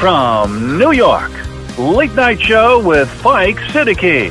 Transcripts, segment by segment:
from New York, Late Night Show with Spike Siddiqui.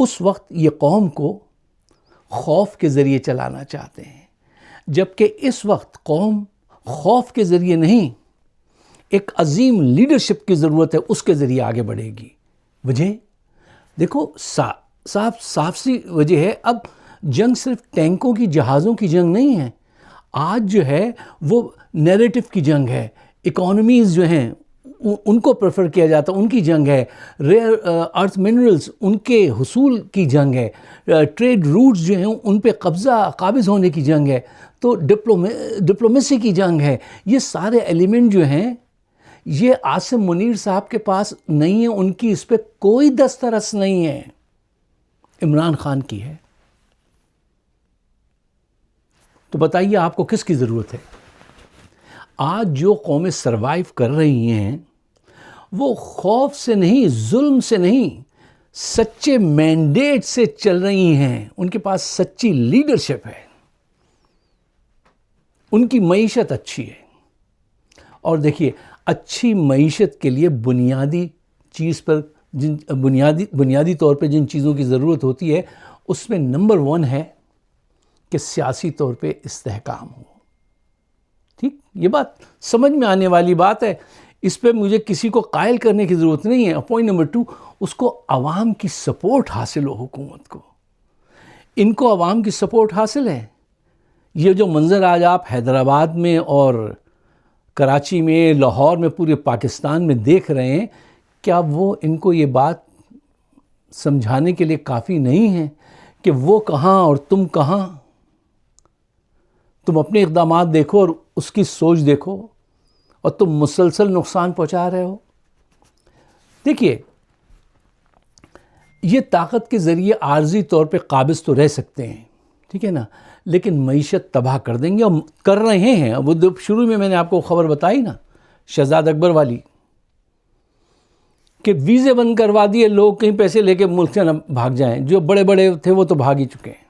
اس وقت یہ قوم کو خوف کے ذریعے چلانا چاہتے ہیں، جبکہ اس وقت قوم خوف کے ذریعے نہیں، ایک عظیم لیڈرشپ کی ضرورت ہے، اس کے ذریعے آگے بڑھے گی۔ وجہ دیکھو، صاف سی وجہ ہے، اب جنگ صرف ٹینکوں کی، جہازوں کی جنگ نہیں ہے، آج جو ہے وہ نیریٹو کی جنگ ہے، اکانومیز جو ہیں ان کو پریفر کیا جاتا، ان کی جنگ ہے، ریئر ارتھ منرلز ان کے حصول کی جنگ ہے، ٹریڈ روٹس جو ہیں ان پہ قابض ہونے کی جنگ ہے، تو ڈپلومیسی کی جنگ ہے۔ یہ سارے ایلیمنٹ جو ہیں یہ عاصم منیر صاحب کے پاس نہیں ہیں، ان کی اس پہ کوئی دسترس نہیں ہے، عمران خان کی ہے۔ تو بتائیے آپ کو کس کی ضرورت ہے؟ آج جو قومیں سروائیو کر رہی ہیں وہ خوف سے نہیں، ظلم سے نہیں، سچے مینڈیٹ سے چل رہی ہیں، ان کے پاس سچی لیڈرشپ ہے، ان کی معیشت اچھی ہے۔ اور دیکھیے، اچھی معیشت کے لیے بنیادی چیز پر بنیادی طور پہ جن چیزوں کی ضرورت ہوتی ہے اس میں نمبر 1 ہے کہ سیاسی طور پہ استحکام ہو۔ ٹھیک، یہ بات سمجھ میں آنے والی بات ہے، اس پہ مجھے کسی کو قائل کرنے کی ضرورت نہیں ہے۔ پوائنٹ نمبر 2، اس کو عوام کی سپورٹ حاصل ہو، حکومت کو، ان کو عوام کی سپورٹ حاصل ہے۔ یہ جو منظر آج آپ حیدرآباد میں اور کراچی میں، لاہور میں، پورے پاکستان میں دیکھ رہے ہیں، کیا وہ ان کو یہ بات سمجھانے کے لیے کافی نہیں ہے کہ وہ کہاں اور تم کہاں؟ تم اپنے اقدامات دیکھو اور اس کی سوچ دیکھو، اور تم مسلسل نقصان پہنچا رہے ہو۔ دیکھیے، یہ طاقت کے ذریعے عارضی طور پہ قابض تو رہ سکتے ہیں، ٹھیک ہے نا، لیکن معیشت تباہ کر دیں گے، اور کر رہے ہیں۔ وہ شروع میں نے آپ کو خبر بتائی نا، شہزاد اکبر والی، کہ ویزے بند کروا دیے، لوگ کہیں پیسے لے کے ملک سے نہ بھاگ جائیں، جو بڑے بڑے تھے وہ تو بھاگ ہی چکے ہیں۔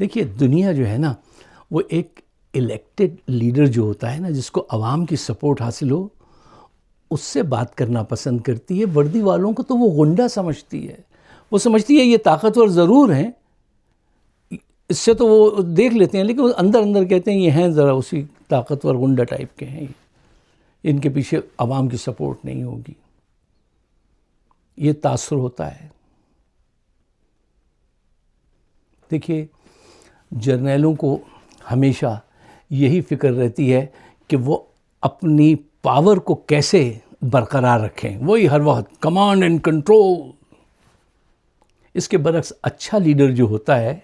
دیکھیے، دنیا جو ہے نا، وہ ایک الیکٹڈ لیڈر جو ہوتا ہے نا، جس کو عوام کی سپورٹ حاصل ہو، اس سے بات کرنا پسند کرتی ہے۔ وردی والوں کو تو وہ غنڈہ سمجھتی ہے، وہ سمجھتی ہے یہ طاقتور ضرور ہیں، اس سے تو وہ دیکھ لیتے ہیں، لیکن وہ اندر اندر کہتے ہیں یہ ہیں ذرا اسی طاقتور غنڈہ ٹائپ کے ہیں، ان کے پیچھے عوام کی سپورٹ نہیں ہوگی۔ یہ تاثر ہوتا ہے۔ دیکھیے، جرنیلوں کو ہمیشہ یہی فکر رہتی ہے کہ وہ اپنی پاور کو کیسے برقرار رکھیں، وہی ہر وقت کمانڈ اینڈ کنٹرول۔ اس کے برعکس اچھا لیڈر جو ہوتا ہے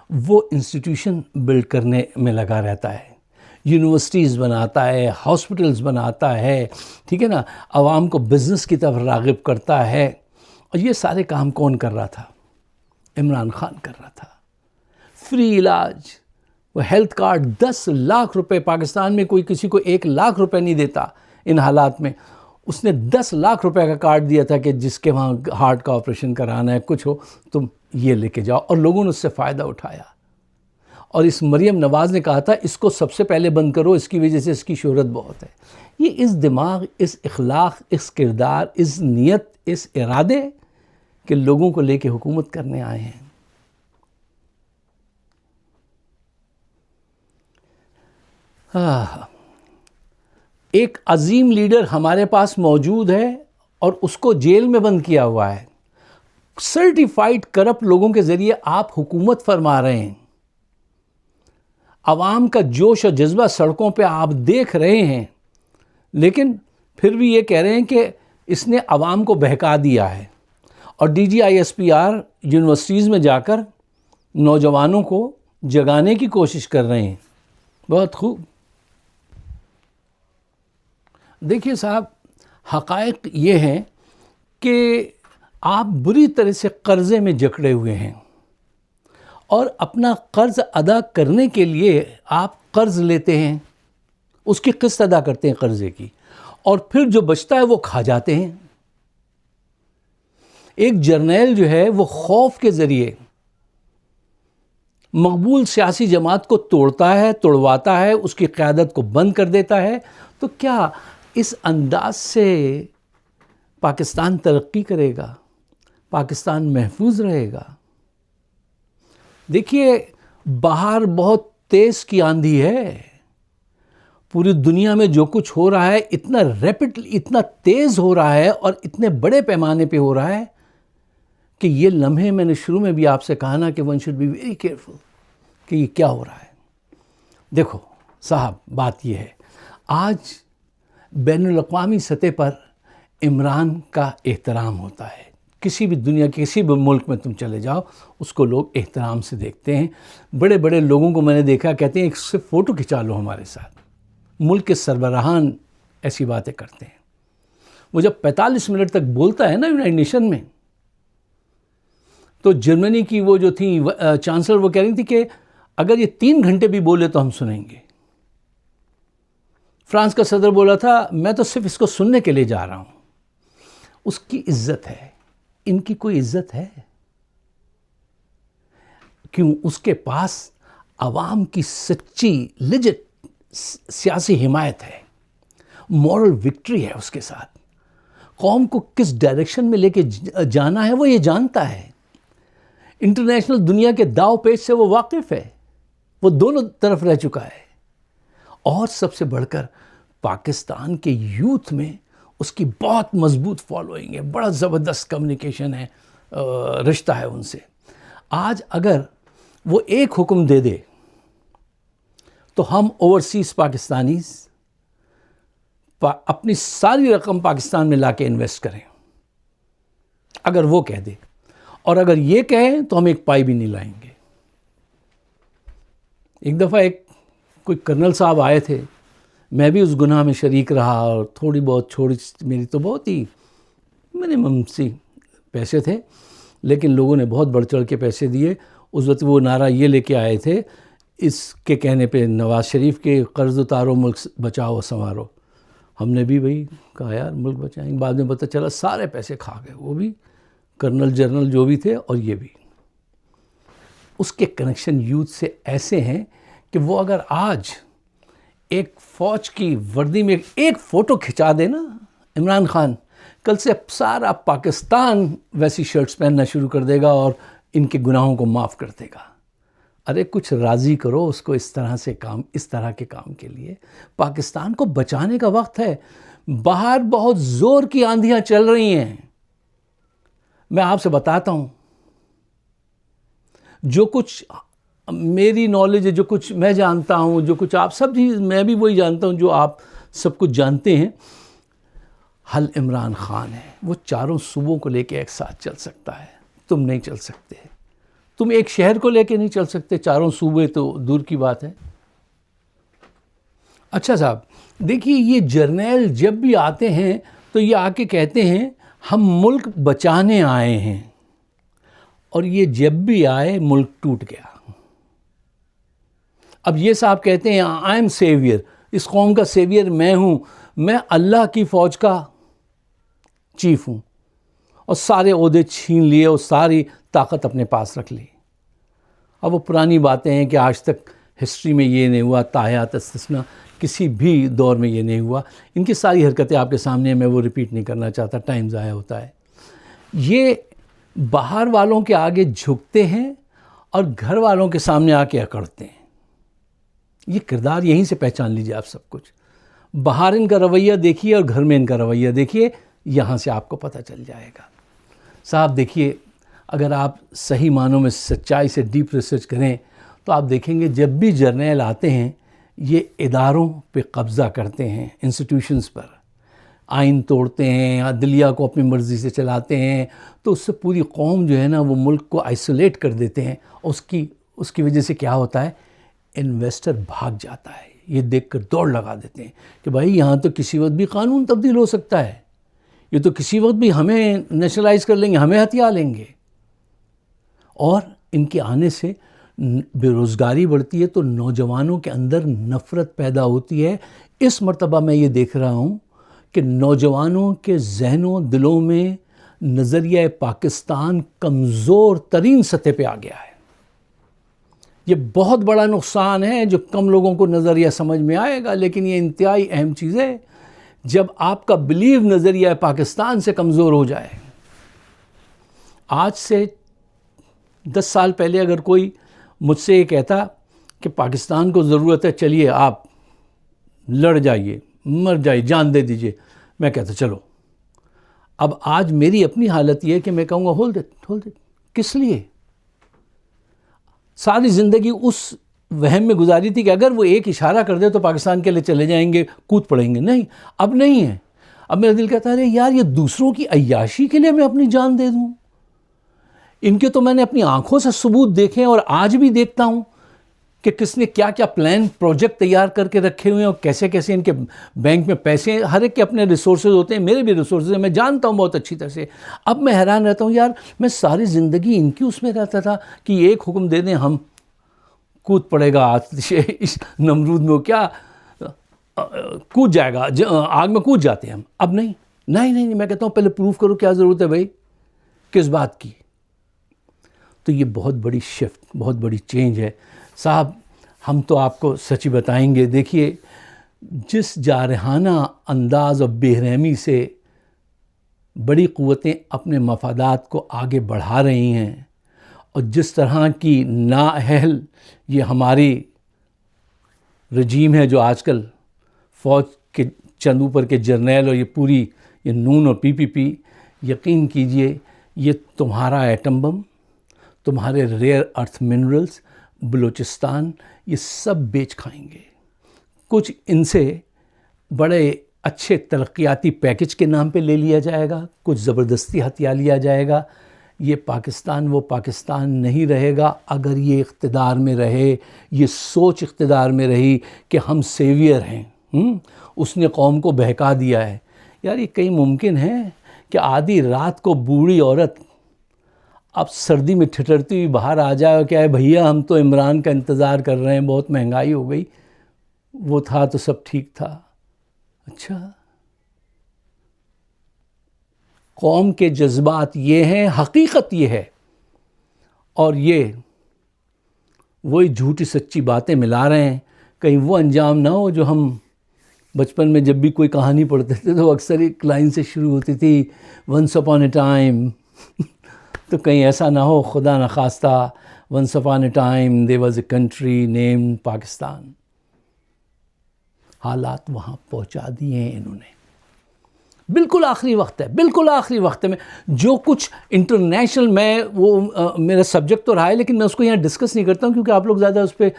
وہ انسٹیٹیوشن بلڈ کرنے میں لگا رہتا ہے، یونیورسٹیز بناتا ہے، ہاسپٹلز بناتا ہے، ٹھیک ہے نا، عوام کو بزنس کی طرف راغب کرتا ہے۔ اور یہ سارے کام کون کر رہا تھا؟ عمران خان کر رہا تھا۔ فری علاج، وہ ہیلتھ کارڈ 10 لاکھ روپے، پاکستان میں کوئی کسی کو 1 لاکھ روپے نہیں دیتا ان حالات میں، اس نے 10 لاکھ روپے کا کارڈ دیا تھا کہ جس کے وہاں ہارٹ کا آپریشن کرانا ہے، کچھ ہو، تم یہ لے کے جاؤ، اور لوگوں نے اس سے فائدہ اٹھایا۔ اور اس مریم نواز نے کہا تھا اس کو سب سے پہلے بند کرو، اس کی وجہ سے اس کی شہرت بہت ہے۔ یہ اس دماغ، اس اخلاق، اس کردار، اس نیت، اس ارادے کہ لوگوں کو لے کے حکومت کرنے آئے ہیں۔ ایک عظیم لیڈر ہمارے پاس موجود ہے اور اس کو جیل میں بند کیا ہوا ہے۔ سرٹیفائیڈ کرپٹ لوگوں کے ذریعے آپ حکومت فرما رہے ہیں، عوام کا جوش اور جذبہ سڑکوں پہ آپ دیکھ رہے ہیں، لیکن پھر بھی یہ کہہ رہے ہیں کہ اس نے عوام کو بہکا دیا ہے۔ اور DGISPR یونیورسٹیز میں جا کر نوجوانوں کو جگانے کی کوشش کر رہے ہیں۔ بہت خوب۔ دیکھیے صاحب، حقائق یہ ہیں کہ آپ بری طرح سے قرضے میں جکڑے ہوئے ہیں، اور اپنا قرض ادا کرنے کے لیے آپ قرض لیتے ہیں، اس کی قسط ادا کرتے ہیں قرضے کی، اور پھر جو بچتا ہے وہ کھا جاتے ہیں۔ ایک جرنیل جو ہے وہ خوف کے ذریعے مقبول سیاسی جماعت کو توڑتا ہے، توڑواتا ہے، اس کی قیادت کو بند کر دیتا ہے۔ تو کیا اس انداز سے پاکستان ترقی کرے گا، پاکستان محفوظ رہے گا۔ دیکھیے باہر بہت تیز کی آندھی ہے، پوری دنیا میں جو کچھ ہو رہا ہے اتنا ریپڈلی، اتنا تیز ہو رہا ہے اور اتنے بڑے پیمانے پہ ہو رہا ہے کہ یہ لمحے، میں نے شروع میں بھی آپ سے کہا نا کہ one should be very careful کہ یہ کیا ہو رہا ہے۔ دیکھو صاحب، بات یہ ہے، آج بین الاقوامی سطح پر عمران کا احترام ہوتا ہے۔ کسی بھی دنیا کے کسی بھی ملک میں تم چلے جاؤ، اس کو لوگ احترام سے دیکھتے ہیں۔ بڑے بڑے لوگوں کو میں نے دیکھا کہتے ہیں ایک سے فوٹو کھنچا لو ہمارے ساتھ۔ ملک کے سربراہان ایسی باتیں کرتے ہیں۔ وہ جب 45 منٹ تک بولتا ہے نا یونائٹڈ نیشن میں، تو جرمنی کی وہ جو تھی چانسلر، وہ کہہ رہی تھی کہ اگر یہ 3 گھنٹے بھی بولے تو ہم سنیں گے۔ فرانس کا صدر بولا تھا میں تو صرف اس کو سننے کے لیے جا رہا ہوں۔ اس کی عزت ہے، ان کی کوئی عزت ہے؟ کیوں؟ اس کے پاس عوام کی سچی لیجٹ سیاسی حمایت ہے، مورل وکٹری ہے اس کے ساتھ۔ قوم کو کس ڈائریکشن میں لے کے جانا ہے وہ یہ جانتا ہے۔ انٹرنیشنل دنیا کے داؤ پیچ سے وہ واقف ہے، وہ دونوں طرف رہ چکا ہے۔ اور سب سے بڑھ کر پاکستان کے یوتھ میں اس کی بہت مضبوط فالوئنگ ہے، بڑا زبردست کمیونیکیشن ہے، رشتہ ہے ان سے۔ آج اگر وہ ایک حکم دے دے تو ہم اوورسیز پاکستانیز اپنی ساری رقم پاکستان میں لا کے انویسٹ کریں، اگر وہ کہہ دے، اور اگر یہ کہیں تو ہم ایک پائی بھی نہیں لائیں گے۔ ایک دفعہ کوئی کرنل صاحب آئے تھے، میں بھی اس گناہ میں شریک رہا، اور تھوڑی بہت چھوڑی، میری تو بہت ہی منیمم سی پیسے تھے، لیکن لوگوں نے بہت بڑھ چڑھ کے پیسے دیے۔ اس وقت وہ نعرہ یہ لے کے آئے تھے، اس کے کہنے پہ نواز شریف کے قرض اتارو ملک بچاؤ سنوارو۔ ہم نے بھی بھائی کہا یار ملک بچائیں گے، بعد میں پتہ چلا سارے پیسے کھا گئے، وہ بھی کرنل جنرل جو بھی تھے اور یہ بھی۔ اس کے کنیکشن یوتھ سے ایسے ہیں کہ وہ اگر آج ایک فوج کی وردی میں ایک فوٹو کھنچا دے نا عمران خان، کل سے سارا پاکستان ویسی شرٹس پہننا شروع کر دے گا اور ان کے گناہوں کو معاف کر دے گا۔ ارے کچھ راضی کرو اس کو اس طرح کے کام کے لیے۔ پاکستان کو بچانے کا وقت ہے۔ باہر بہت زور کی آندھیاں چل رہی ہیں۔ میں آپ سے بتاتا ہوں، جو کچھ میری نالج ہے، جو کچھ میں جانتا ہوں، جو کچھ آپ سب میں بھی وہی جانتا ہوں جو آپ سب کچھ جانتے ہیں۔ حل عمران خان ہے، وہ چاروں صوبوں کو لے کے ایک ساتھ چل سکتا ہے، تم نہیں چل سکتے۔ تم ایک شہر کو لے کے نہیں چل سکتے، چاروں صوبے تو دور کی بات ہے۔ اچھا صاحب دیکھیے، یہ جرنیل جب بھی آتے ہیں تو یہ آ کے کہتے ہیں ہم ملک بچانے آئے ہیں، اور یہ جب بھی آئے ملک ٹوٹ گیا۔ اب یہ صاحب کہتے ہیں آئی ایم سیویئر، اس قوم کا سیویئر میں ہوں، میں اللہ کی فوج کا چیف ہوں، اور سارے عہدے چھین لیے اور ساری طاقت اپنے پاس رکھ لی۔ اب وہ پرانی باتیں ہیں کہ آج تک ہسٹری میں یہ نہیں ہوا، تاحیات استثنا کسی بھی دور میں یہ نہیں ہوا۔ ان کی ساری حرکتیں آپ کے سامنے، میں وہ ریپیٹ نہیں کرنا چاہتا، ٹائم ضائع ہوتا ہے۔ یہ باہر والوں کے آگے جھکتے ہیں اور گھر والوں کے سامنے آ کے اکڑتے ہیں۔ یہ کردار یہیں سے پہچان لیجیے آپ سب کچھ۔ باہر ان کا رویہ دیکھیے اور گھر میں ان کا رویہ دیکھیے، یہاں سے آپ کو پتہ چل جائے گا۔ صاحب دیکھیے، اگر آپ صحیح معنوں میں سچائی سے ڈیپ ریسرچ کریں تو آپ دیکھیں گے جب بھی جرنیل آتے ہیں یہ اداروں پہ قبضہ کرتے ہیں، انسٹیٹیوشنز پر، آئین توڑتے ہیں، عدلیہ کو اپنی مرضی سے چلاتے ہیں، تو اس سے پوری قوم جو ہے نا وہ ملک کو آئسولیٹ کر دیتے ہیں، اور اس کی وجہ سے کیا ہوتا ہے، انویسٹر بھاگ جاتا ہے۔ یہ دیکھ کر دوڑ لگا دیتے ہیں کہ بھائی یہاں تو کسی وقت بھی قانون تبدیل ہو سکتا ہے، یہ تو کسی وقت بھی ہمیں نیشنلائز کر لیں گے، ہمیں ہتھیا لیں گے۔ اور ان کے آنے سے بے روزگاری بڑھتی ہے تو نوجوانوں کے اندر نفرت پیدا ہوتی ہے۔ اس مرتبہ میں یہ دیکھ رہا ہوں کہ نوجوانوں کے ذہنوں دلوں میں نظریہ پاکستان کمزور ترین سطح پہ آ گیا ہے۔ یہ بہت بڑا نقصان ہے جو کم لوگوں کو نظریہ سمجھ میں آئے گا، لیکن یہ انتہائی اہم چیز ہے۔ جب آپ کا بلیو نظریہ پاکستان سے کمزور ہو جائے. آج سے 10 سال پہلے اگر کوئی مجھ سے یہ کہتا کہ پاکستان کو ضرورت ہے، چلیے آپ لڑ جائیے، مر جائیے، جان دے دیجئے، میں کہتا چلو. اب آج میری اپنی حالت یہ ہے کہ میں کہوں گا ہولڈ اٹ. کس لیے؟ ساری زندگی اس وہم میں گزاری تھی کہ اگر وہ ایک اشارہ کر دے تو پاکستان کے لیے چلے جائیں گے، کود پڑیں گے. نہیں، اب نہیں ہے. اب میرا دل کہتا ہے یار یہ دوسروں کی عیاشی کے لیے میں اپنی جان دے دوں. ان کے تو میں نے اپنی آنکھوں سے ثبوت دیکھے اور آج بھی دیکھتا ہوں کہ کس نے کیا کیا پلان پروجیکٹ تیار کر کے رکھے ہوئے ہیں، اور کیسے کیسے ان کے بینک میں پیسے ہیں. ہر ایک کے اپنے ریسورسز ہوتے ہیں، میرے بھی ریسورسز ہیں، میں جانتا ہوں بہت اچھی طرح سے. اب میں حیران رہتا ہوں یار میں ساری زندگی ان کی اس میں رہتا تھا کہ ایک حکم دے دیں ہم کود پڑے گا اس نمرود میں، کیا کود جائے گا، آگ میں کود جاتے ہیں ہم. اب نہیں، میں کہتا ہوں پہلے پروف کرو کیا ضرورت ہے بھائی، کس بات کی. تو یہ بہت بڑی شفٹ، بہت بڑی چینج ہے صاحب. ہم تو آپ کو سچی بتائیں گے، دیکھیے جس جارحانہ انداز اور بے رحمی سے بڑی قوتیں اپنے مفادات کو آگے بڑھا رہی ہیں، اور جس طرح کی نااہل یہ ہماری رجیم ہے جو آج کل فوج کے چند اوپر کے جرنیل اور یہ پوری یہ نون اور پی، یقین کیجئے یہ تمہارا ایٹم بم، تمہارے ریئر ارتھ منرلز بلوچستان یہ سب بیچ کھائیں گے. کچھ ان سے بڑے اچھے ترقیاتی پیکج کے نام پہ لے لیا جائے گا، کچھ زبردستی ہتھیا لیا جائے گا. یہ پاکستان وہ پاکستان نہیں رہے گا اگر یہ اقتدار میں رہے، یہ سوچ اقتدار میں رہی کہ ہم سیویئر ہیں. اس نے قوم کو بہکا دیا ہے. یار یہ کہیں ممکن ہے کہ آدھی رات کو بوڑھی عورت اب سردی میں ٹھٹرتی ہوئی باہر آ جائے اور کیا ہے بھیا ہم تو عمران کا انتظار کر رہے ہیں، بہت مہنگائی ہو گئی، وہ تھا تو سب ٹھیک تھا. اچھا، قوم کے جذبات یہ ہیں، حقیقت یہ ہے، اور یہ وہی جھوٹی سچی باتیں ملا رہے ہیں. کہیں وہ انجام نہ ہو جو ہم بچپن میں جب بھی کوئی کہانی پڑھتے تھے تو اکثر ایک لائن سے شروع ہوتی تھی ونس اپان اے ٹائم. تو کہیں ایسا نہ ہو خدا نخواستہ once upon a time there was a country name Pakistan. حالات وہاں پہنچا دیے ہیں انہوں نے. بالکل آخری وقت ہے، بالکل آخری وقت ہے. میں جو کچھ انٹرنیشنل میں وہ میرا سبجیکٹ تو رہا ہے لیکن میں اس کو یہاں ڈسکس نہیں کرتا ہوں کیونکہ آپ لوگ زیادہ اس پہ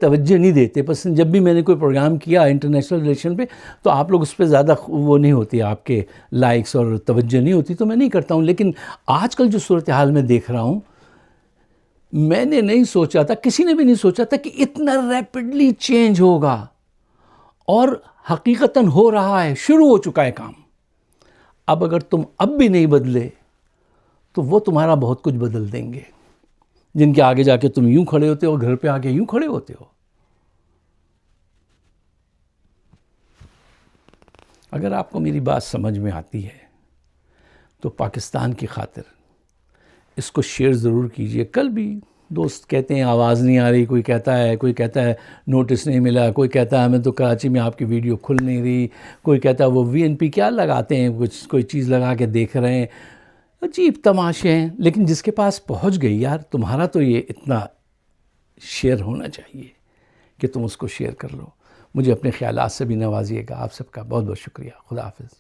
توجہ نہیں دیتے. بس جب بھی میں نے کوئی پروگرام کیا انٹرنیشنل ریلیشن پہ تو آپ لوگ اس پہ زیادہ وہ نہیں ہوتی، آپ کے لائکس اور توجہ نہیں ہوتی، تو میں نہیں کرتا ہوں. لیکن آج کل جو صورتحال میں دیکھ رہا ہوں، میں نے نہیں سوچا تھا، کسی نے بھی نہیں سوچا تھا کہ اتنا ریپڈلی چینج ہوگا، اور حقیقتاً ہو رہا ہے، شروع ہو چکا ہے کام. اب اگر تم اب بھی نہیں بدلے تو وہ تمہارا بہت کچھ بدل دیں گے، جن کے آگے جا کے تم یوں کھڑے ہوتے ہو، گھر پہ آگے یوں کھڑے ہوتے ہو. اگر آپ کو میری بات سمجھ میں آتی ہے تو پاکستان کی خاطر اس کو شیئر ضرور کیجئے. کل بھی دوست کہتے ہیں آواز نہیں آ رہی، کوئی کہتا ہے نوٹس نہیں ملا، کوئی کہتا ہے ہمیں تو کراچی میں آپ کی ویڈیو کھل نہیں رہی، کوئی کہتا ہے وہ VNP کیا لگاتے ہیں، کوئی چیز لگا کے دیکھ رہے ہیں. عجیب تماشے ہیں. لیکن جس کے پاس پہنچ گئی یار، تمہارا تو یہ اتنا شیئر ہونا چاہیے کہ تم اس کو شیئر کر لو. مجھے اپنے خیالات سے بھی نوازیے گا. آپ سب کا بہت بہت شکریہ. خدا حافظ.